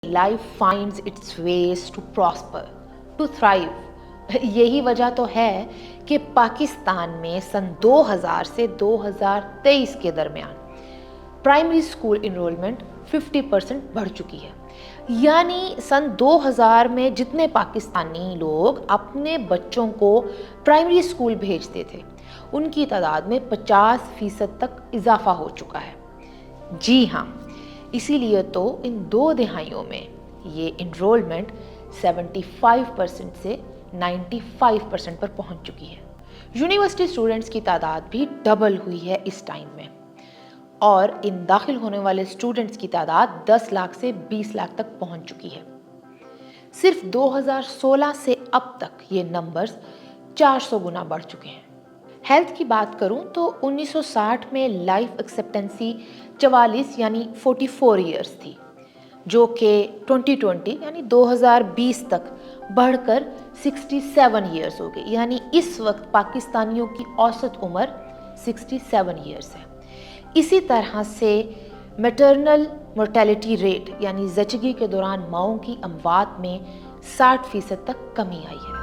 life finds its ways to prosper, to thrive. یہی وجہ تو ہے کہ پاکستان میں سن 2000 سے 2023 کے درمیان پرائمری سکول انرولمنٹ 50% بڑھ چکی ہے. یعنی سن 2000 میں جتنے پاکستانی لوگ اپنے بچوں کو پرائمری سکول بھیجتے تھے ان کی تعداد میں 50% تک اضافہ ہو چکا ہے. جی ہاں، اسی لیے تو ان 2 دہائیوں میں یہ انرولمنٹ 75% سے 95% پر پہنچ چکی ہے. یونیورسٹی اسٹوڈنٹس کی تعداد بھی ڈبل ہوئی ہے اس ٹائم میں، اور ان داخل ہونے والے اسٹوڈنٹس کی تعداد 10 لاکھ سے 20 لاکھ تک پہنچ چکی ہے. صرف 2016 سے اب تک یہ نمبرز 400 گنا بڑھ چکے ہیں. ہیلتھ کی بات کروں تو 1960 میں لائف ایکسپیکٹنسی 44 یعنی 44 ایئرس تھی، جو کہ 2020 یعنی 2020 تک بڑھ کر 67 ایئرس ہو گئی. یعنی اس وقت پاکستانیوں کی اوسط عمر 67 ایئرس ہے. اسی طرح سے میٹرنل مورٹیلٹی ریٹ یعنی زچگی کے دوران ماؤں کی اموات میں 60% تک کمی آئی ہے.